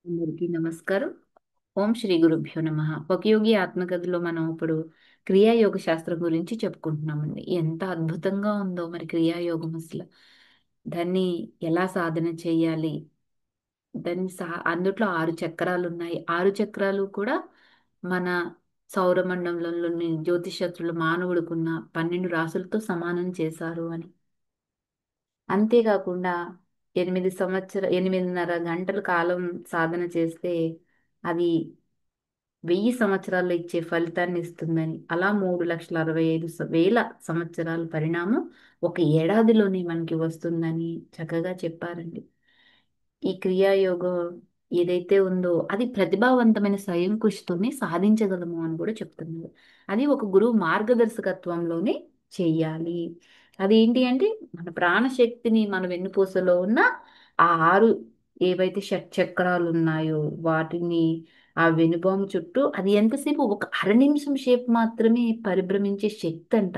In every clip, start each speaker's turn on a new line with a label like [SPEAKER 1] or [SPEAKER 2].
[SPEAKER 1] అందరికీ నమస్కారం. ఓం శ్రీ గురుభ్యో నమః. ఒక యోగి ఆత్మకథలో మనం ఇప్పుడు క్రియాయోగ శాస్త్రం గురించి చెప్పుకుంటున్నామండి. ఎంత అద్భుతంగా ఉందో మరి క్రియాయోగం అసలు. దాన్ని ఎలా సాధన చేయాలి? అందుట్లో 6 చక్రాలు ఉన్నాయి. 6 చక్రాలు కూడా మన సౌరమండలంలోని జ్యోతిషత్రులు మానవుడికున్న 12 రాసులతో సమానం చేశారు అని. అంతేకాకుండా 8:30 గంటల కాలం సాధన చేస్తే అది 1000 సంవత్సరాల్లో ఇచ్చే ఫలితాన్ని ఇస్తుందని, అలా 3,65,000 సంవత్సరాల పరిణామం ఒక ఏడాదిలోనే మనకి వస్తుందని చక్కగా చెప్పారండి. ఈ క్రియాయోగం ఏదైతే ఉందో అది ప్రతిభావంతమైన స్వయం కృషితోనే సాధించగలము అని కూడా చెప్తున్నారు. అది ఒక గురువు మార్గదర్శకత్వంలోనే చెయ్యాలి. అదేంటి అంటే మన ప్రాణశక్తిని మన వెన్నుపూసలో ఉన్న ఆ 6 ఏవైతే షట్చక్రాలు ఉన్నాయో వాటిని ఆ వెనుబాము చుట్టూ అది ఎంతసేపు ఒక అర నిమిషం సేపు మాత్రమే పరిభ్రమించే శక్తి అంట.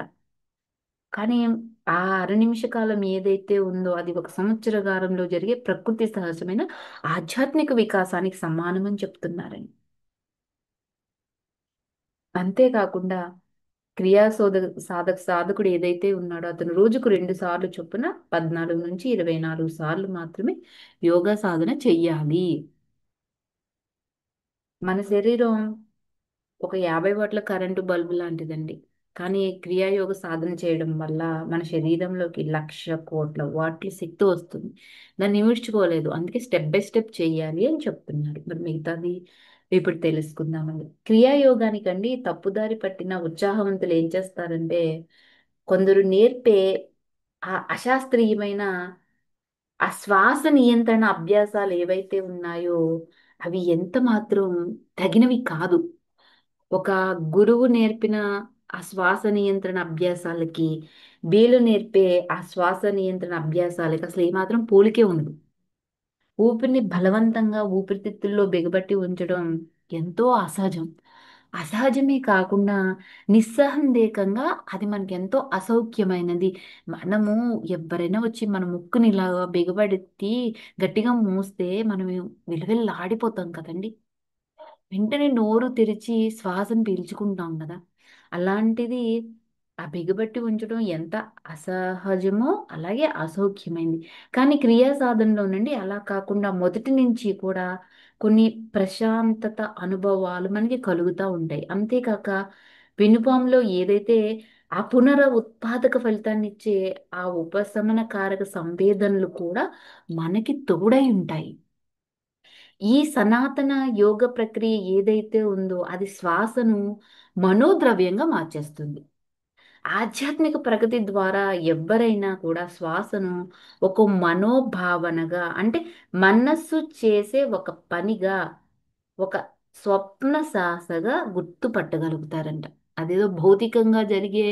[SPEAKER 1] కానీ ఆ అర నిమిష కాలం ఏదైతే ఉందో అది ఒక సంవత్సర కాలంలో జరిగే ప్రకృతి సహజమైన ఆధ్యాత్మిక వికాసానికి సమానమని చెప్తున్నారని. అంతేకాకుండా సాధకుడు ఏదైతే ఉన్నాడో అతను రోజుకు 2 సార్లు చొప్పున 14 నుంచి 24 సార్లు మాత్రమే యోగా సాధన చెయ్యాలి. మన శరీరం ఒక 50 వాట్ల కరెంటు బల్బు లాంటిదండి. కానీ క్రియాయోగ సాధన చేయడం వల్ల మన శరీరంలోకి 1,00,00,000 కోట్ల వాట్ల శక్తి వస్తుంది. దాన్ని ఇమిడ్చుకోలేదు. అందుకే స్టెప్ బై స్టెప్ చేయాలి అని చెప్తున్నారు. మరి మిగతాది ఇప్పుడు తెలుసుకుందామండి. క్రియాయోగానికండి తప్పుదారి పట్టిన ఉత్సాహవంతులు ఏం చేస్తారంటే కొందరు నేర్పే ఆ అశాస్త్రీయమైన ఆ శ్వాస నియంత్రణ అభ్యాసాలు ఏవైతే ఉన్నాయో అవి ఎంత మాత్రం తగినవి కాదు. ఒక గురువు నేర్పిన ఆ శ్వాస నియంత్రణ అభ్యాసాలకి వీళ్ళు నేర్పే ఆ శ్వాస నియంత్రణ అభ్యాసాలకి అసలు ఏమాత్రం పోలికే ఉండదు. ఊపిరిని బలవంతంగా ఊపిరితిత్తుల్లో బిగబట్టి ఉంచడం ఎంతో అసహజం. అసహజమే కాకుండా నిస్సందేహంగా అది మనకి ఎంతో అసౌఖ్యమైనది. మనము ఎవరైనా వచ్చి మన ముక్కుని ఇలా బిగబెట్టి గట్టిగా మూస్తే మనం విలవిల్లాడిపోతాం కదండి. వెంటనే నోరు తెరిచి శ్వాసను పీల్చుకుంటాం కదా. అలాంటిది ఆ బిగబట్టి ఉంచడం ఎంత అసహజమో అలాగే అసౌఖ్యమైంది. కానీ క్రియా సాధనలో అలా కాకుండా మొదటి నుంచి కూడా కొన్ని ప్రశాంతత అనుభవాలు మనకి కలుగుతూ ఉంటాయి. అంతేకాక వెనుపాములో ఏదైతే ఆ ఉత్పాదక ఫలితాన్ని ఇచ్చే ఆ ఉపశమన కారక సంవేదనలు కూడా మనకి తోడై ఉంటాయి. ఈ సనాతన యోగ ప్రక్రియ ఏదైతే ఉందో అది శ్వాసను మనోద్రవ్యంగా మార్చేస్తుంది. ఆధ్యాత్మిక ప్రగతి ద్వారా ఎవ్వరైనా కూడా శ్వాసను ఒక మనోభావనగా అంటే మనస్సు చేసే ఒక పనిగా ఒక స్వప్న సాసగా గుర్తుపట్టగలుగుతారంట. అదేదో భౌతికంగా జరిగే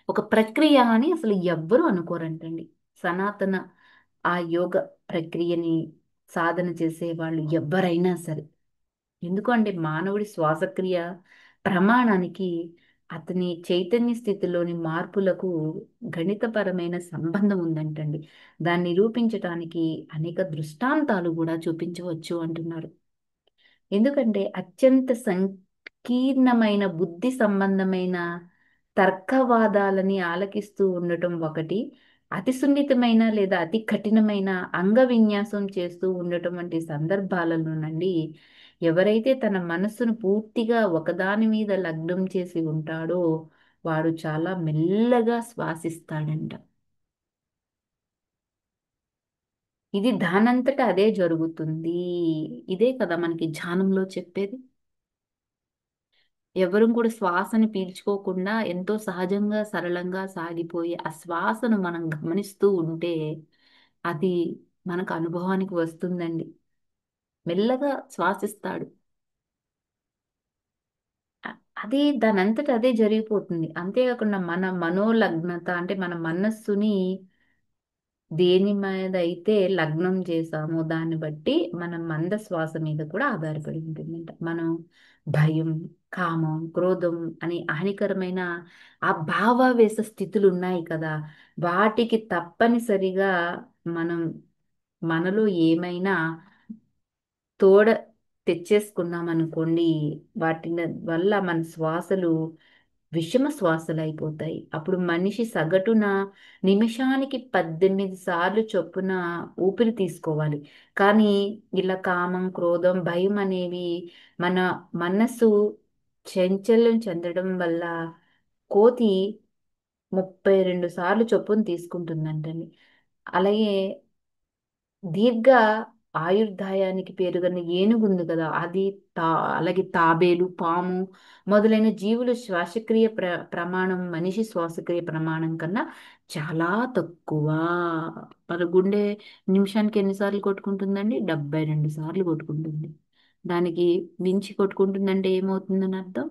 [SPEAKER 1] ఒక ప్రక్రియ అని అసలు ఎవ్వరూ అనుకోరంటండి. సనాతన ఆ యోగ ప్రక్రియని సాధన చేసే వాళ్ళు ఎవ్వరైనా సరే. ఎందుకంటే మానవుడి శ్వాసక్రియ ప్రమాణానికి అతని చైతన్య స్థితిలోని మార్పులకు గణితపరమైన సంబంధం ఉందంటండి. దాన్ని నిరూపించటానికి అనేక దృష్టాంతాలు కూడా చూపించవచ్చు అంటున్నారు. ఎందుకంటే అత్యంత సంకీర్ణమైన బుద్ధి సంబంధమైన తర్కవాదాలని ఆలకిస్తూ ఉండటం ఒకటి, అతి సున్నితమైన లేదా అతి కఠినమైన అంగ విన్యాసం చేస్తూ ఉండటం వంటి సందర్భాలలోనండి ఎవరైతే తన మనస్సును పూర్తిగా ఒకదాని మీద లగ్నం చేసి ఉంటాడో వాడు చాలా మెల్లగా శ్వాసిస్తాడంట. ఇది దానంతట అదే జరుగుతుంది. ఇదే కదా మనకి ధ్యానంలో చెప్పేది. ఎవరు కూడా శ్వాసని పీల్చుకోకుండా ఎంతో సహజంగా సరళంగా సాగిపోయి ఆ శ్వాసను మనం గమనిస్తూ ఉంటే అది మనకు అనుభవానికి వస్తుందండి. మెల్లగా శ్వాసిస్తాడు. అది దానంతట అదే జరిగిపోతుంది. అంతేకాకుండా మన మనోలగ్నత అంటే మన మనస్సుని దేని మీద అయితే లగ్నం చేసామో దాన్ని బట్టి మన మంద శ్వాస మీద కూడా ఆధారపడి ఉంటుందంట. మనం భయం, కామం, క్రోధం అనే హానికరమైన ఆ భావావేశ స్థితులు ఉన్నాయి కదా, వాటికి తప్పనిసరిగా మనం మనలో ఏమైనా తోడ తెచ్చేసుకున్నాం అనుకోండి, వాటి వల్ల మన శ్వాసలు విషమ శ్వాసలు అయిపోతాయి. అప్పుడు మనిషి సగటున నిమిషానికి 18 సార్లు చొప్పున ఊపిరి తీసుకోవాలి. కానీ ఇలా కామం, క్రోధం, భయం అనేవి మన మనసు చంచల్యం చెందడం వల్ల కోతి 32 సార్లు చొప్పున తీసుకుంటుందంటండి. అలాగే దీర్ఘ ఆయుర్దాయానికి పేరుగన్న ఏనుగు ఉంది కదా, అది తా అలాగే తాబేలు, పాము మొదలైన జీవులు శ్వాసక్రియ ప్రమాణం మనిషి శ్వాసక్రియ ప్రమాణం కన్నా చాలా తక్కువ. మన గుండె నిమిషానికి ఎన్నిసార్లు కొట్టుకుంటుందండి? 72 సార్లు కొట్టుకుంటుంది. దానికి మించి కొట్టుకుంటుందంటే ఏమవుతుందని అర్థం?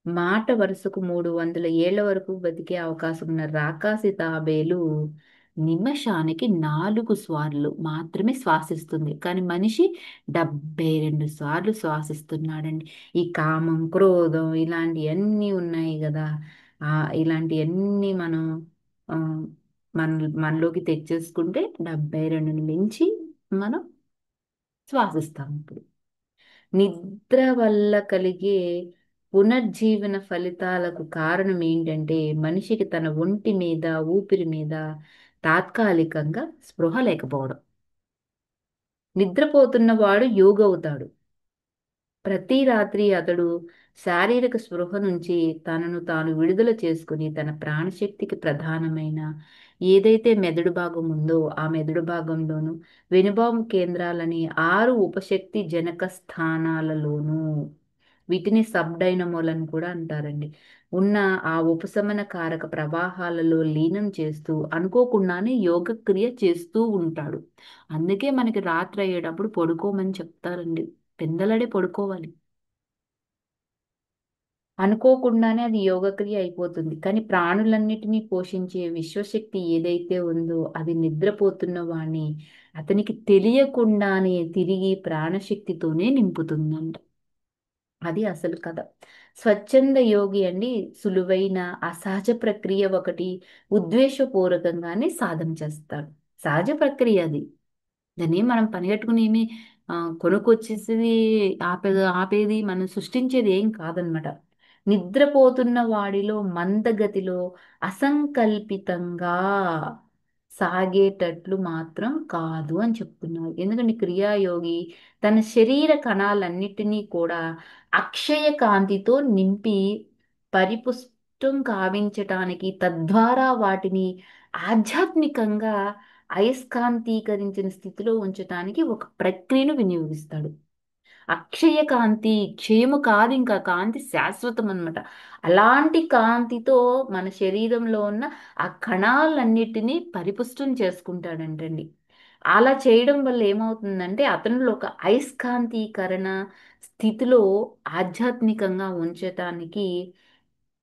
[SPEAKER 1] మాట వరుసకు 300 ఏళ్ల వరకు బతికే అవకాశం ఉన్న రాకాసి తాబేలు నిమిషానికి 4 సార్లు మాత్రమే శ్వాసిస్తుంది. కానీ మనిషి 72 సార్లు శ్వాసిస్తున్నాడండి. ఈ కామం, క్రోధం ఇలాంటివన్నీ ఉన్నాయి కదా. ఆ ఇలాంటివన్నీ మనం ఆ, మన మనలోకి తెచ్చేసుకుంటే 72 మించి మనం శ్వాసిస్తాం ఇప్పుడు. నిద్ర వల్ల కలిగే పునర్జీవన ఫలితాలకు కారణం ఏంటంటే మనిషికి తన ఒంటి మీద, ఊపిరి మీద తాత్కాలికంగా స్పృహ లేకపోవడం. నిద్రపోతున్న వాడు యోగవుతాడు. ప్రతి రాత్రి అతడు శారీరక స్పృహ నుంచి తనను తాను విడుదల చేసుకుని తన ప్రాణశక్తికి ప్రధానమైన ఏదైతే మెదడు భాగం ఉందో ఆ మెదడు భాగంలోను వెనుబాము కేంద్రాలని 6 ఉపశక్తి జనక స్థానాలలోను, వీటిని సబ్ డైనమోలని కూడా అంటారండి, ఉన్న ఆ ఉపశమన కారక ప్రవాహాలలో లీనం చేస్తూ అనుకోకుండానే యోగక్రియ చేస్తూ ఉంటాడు. అందుకే మనకి రాత్రి అయ్యేటప్పుడు పడుకోమని చెప్తారండి. పెందలడే పడుకోవాలి. అనుకోకుండానే అది యోగక్రియ అయిపోతుంది. కానీ ప్రాణులన్నిటినీ పోషించే విశ్వశక్తి ఏదైతే ఉందో అది నిద్రపోతున్న వాణ్ణి అతనికి తెలియకుండానే తిరిగి ప్రాణశక్తితోనే నింపుతుందంట. అది అసలు కథ. స్వచ్ఛంద యోగి అండి సులువైన అసహజ ప్రక్రియ ఒకటి ఉద్వేషపూర్వకంగానే సాధన చేస్తాడు. సహజ ప్రక్రియ అది. దాన్ని మనం పనిగట్టుకుని ఏమి ఆ, కొనుక్కొచ్చేసేది ఆపేది మనం సృష్టించేది ఏం కాదనమాట. నిద్రపోతున్న వాడిలో మందగతిలో అసంకల్పితంగా సాగేటట్లు మాత్రం కాదు అని చెప్తున్నారు. ఎందుకంటే క్రియాయోగి తన శరీర కణాలన్నిటినీ కూడా అక్షయ కాంతితో నింపి పరిపుష్టం కావించటానికి, తద్వారా వాటిని ఆధ్యాత్మికంగా అయస్కాంతీకరించిన స్థితిలో ఉంచటానికి ఒక ప్రక్రియను వినియోగిస్తాడు. అక్షయ కాంతి, క్షయము కాదు, ఇంకా కాంతి శాశ్వతం అన్నమాట. అలాంటి కాంతితో మన శరీరంలో ఉన్న ఆ కణాలన్నిటినీ పరిపుష్టం చేసుకుంటాడంటండి. అలా చేయడం వల్ల ఏమవుతుందంటే అతనిలో ఒక అయస్కాంతీకరణ స్థితిలో ఆధ్యాత్మికంగా ఉంచటానికి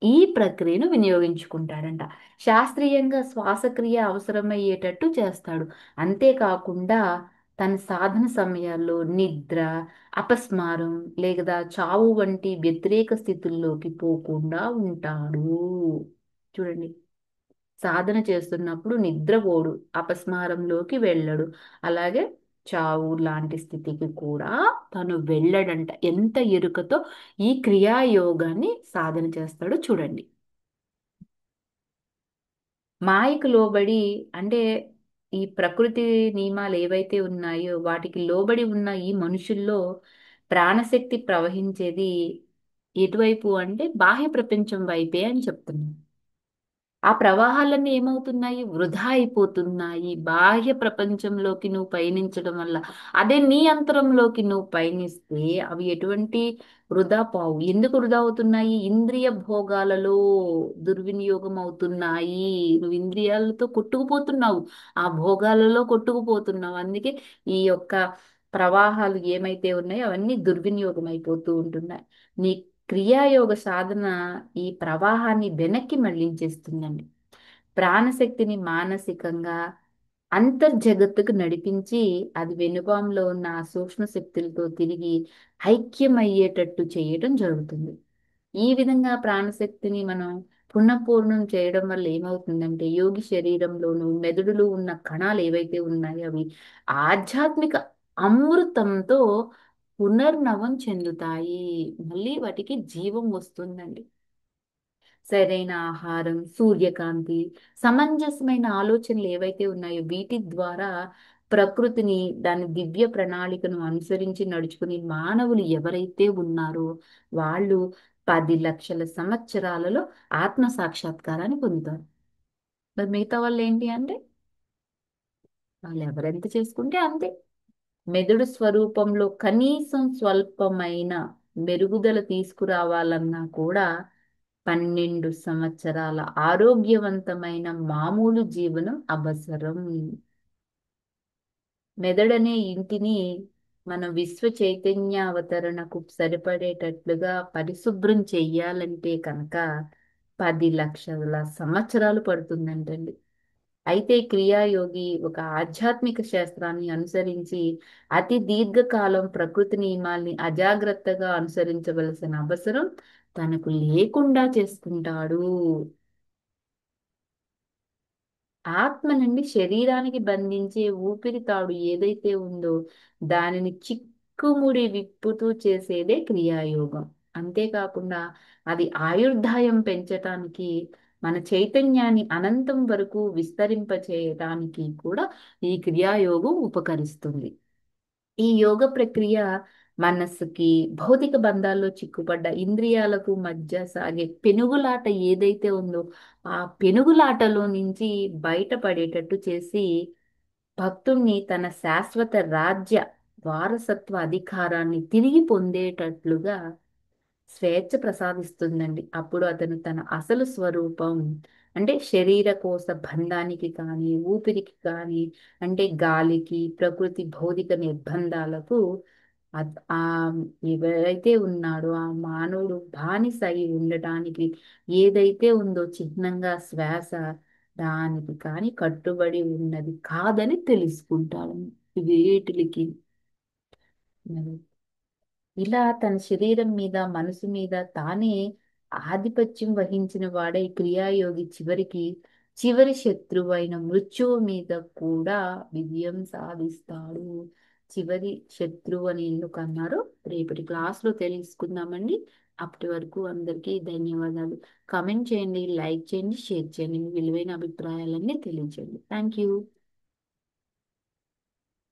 [SPEAKER 1] ఈ ప్రక్రియను వినియోగించుకుంటాడంట. శాస్త్రీయంగా శ్వాసక్రియ అవసరమయ్యేటట్టు చేస్తాడు. అంతేకాకుండా తన సాధన సమయాల్లో నిద్ర, అపస్మారం లేదా చావు వంటి వ్యతిరేక స్థితుల్లోకి పోకుండా ఉంటాడు. చూడండి, సాధన చేస్తున్నప్పుడు నిద్రపోడు, అపస్మారంలోకి వెళ్ళడు, అలాగే చావు లాంటి స్థితికి కూడా తను వెళ్ళడంట. ఎంత ఎరుకతో ఈ క్రియాయోగాన్ని సాధన చేస్తాడో చూడండి. మాయకు లోబడి అంటే ఈ ప్రకృతి నియమాలు ఏవైతే ఉన్నాయో వాటికి లోబడి ఉన్న ఈ మనుషుల్లో ప్రాణశక్తి ప్రవహించేది ఎటువైపు అంటే బాహ్య ప్రపంచం వైపే అని చెప్తున్నాను. ఆ ప్రవాహాలన్నీ ఏమవుతున్నాయి? వృధా అయిపోతున్నాయి బాహ్య ప్రపంచంలోకి నువ్వు పయనించడం వల్ల. అదే నీ అంతరంలోకి నువ్వు పయనిస్తే అవి ఎటువంటి వృధా పావు. ఎందుకు వృధా అవుతున్నాయి? ఇంద్రియ భోగాలలో దుర్వినియోగం అవుతున్నాయి. నువ్వు ఇంద్రియాలతో కొట్టుకుపోతున్నావు, ఆ భోగాలలో కొట్టుకుపోతున్నావు. అందుకే ఈ యొక్క ప్రవాహాలు ఏమైతే ఉన్నాయో అవన్నీ దుర్వినియోగం అయిపోతూ ఉంటున్నాయి. నీ క్రియాయోగ సాధన ఈ ప్రవాహాన్ని వెనక్కి మళ్ళించేస్తుందండి. ప్రాణశక్తిని మానసికంగా అంతర్జగత్తుకు నడిపించి అది వెనుపాంలో ఉన్న ఆ సూక్ష్మ శక్తులతో తిరిగి ఐక్యమయ్యేటట్టు చేయడం జరుగుతుంది. ఈ విధంగా ప్రాణశక్తిని మనం పునఃపూర్ణం చేయడం వల్ల ఏమవుతుందంటే యోగి శరీరంలోను మెదడులో ఉన్న కణాలు ఏవైతే ఉన్నాయో అవి ఆధ్యాత్మిక అమృతంతో పునర్నవం చెందుతాయి. మళ్ళీ వాటికి జీవం వస్తుందండి. సరైన ఆహారం, సూర్యకాంతి, సమంజసమైన ఆలోచనలు ఏవైతే ఉన్నాయో వీటి ద్వారా ప్రకృతిని దాని దివ్య ప్రణాళికను అనుసరించి నడుచుకుని మానవులు ఎవరైతే ఉన్నారో వాళ్ళు 10 లక్షల సంవత్సరాలలో ఆత్మ సాక్షాత్కారాన్ని పొందుతారు. మరి మిగతా వాళ్ళు ఏంటి అంటే వాళ్ళు ఎవరెంత చేసుకుంటే అంతే. మెదడు స్వరూపంలో కనీసం స్వల్పమైన మెరుగుదల తీసుకురావాలన్నా కూడా 12 సంవత్సరాల ఆరోగ్యవంతమైన మామూలు జీవనం అవసరం. మెదడనే ఇంటిని మన విశ్వ చైతన్య అవతరణకు సరిపడేటట్లుగా పరిశుభ్రం చెయ్యాలంటే కనుక 10 లక్షల సంవత్సరాలు పడుతుందంటండి. అయితే క్రియాయోగి ఒక ఆధ్యాత్మిక శాస్త్రాన్ని అనుసరించి అతి దీర్ఘకాలం ప్రకృతి నియమాల్ని అజాగ్రత్తగా అనుసరించవలసిన అవసరం తనకు లేకుండా చేసుకుంటాడు. ఆత్మ నుండి శరీరానికి బంధించే ఊపిరితాడు ఏదైతే ఉందో దానిని చిక్కుముడి విప్పుతూ చేసేదే క్రియాయోగం. అంతేకాకుండా అది ఆయుర్దాయం పెంచటానికి మన చైతన్యాన్ని అనంతం వరకు విస్తరింపచేయటానికి కూడా ఈ క్రియాయోగం ఉపకరిస్తుంది. ఈ యోగ ప్రక్రియ మనస్సుకి భౌతిక బంధాల్లో చిక్కుపడ్డ ఇంద్రియాలకు మధ్య సాగే పెనుగులాట ఏదైతే ఉందో ఆ పెనుగులాటలో నుంచి బయటపడేటట్టు చేసి భక్తుణ్ణి తన శాశ్వత రాజ్య వారసత్వ అధికారాన్ని తిరిగి పొందేటట్లుగా స్వేచ్ఛ ప్రసాదిస్తుందండి. అప్పుడు అతను తన అసలు స్వరూపం అంటే శరీర కోశ బంధానికి కానీ ఊపిరికి కానీ అంటే గాలికి ప్రకృతి భౌతిక నిర్బంధాలకు ఆ ఎవరైతే ఉన్నాడో ఆ మానవుడు బానిస అయి ఉండటానికి ఏదైతే ఉందో చిహ్నంగా శ్వాస దానికి కానీ కట్టుబడి ఉన్నది కాదని తెలుసుకుంటాడు వీటికి. ఇలా తన శరీరం మీద మనసు మీద తానే ఆధిపత్యం వహించిన వాడై క్రియాయోగి చివరి శత్రువైన మృత్యువు మీద కూడా విజయం సాధిస్తాడు. చివరి శత్రువు అని ఎందుకు అన్నారో రేపటి క్లాస్లో తెలుసుకుందామండి. అప్పటి వరకు అందరికీ ధన్యవాదాలు. కామెంట్ చేయండి, లైక్ చేయండి, షేర్ చేయండి. మీ విలువైన అభిప్రాయాలన్నీ తెలియజేయండి. Thank you.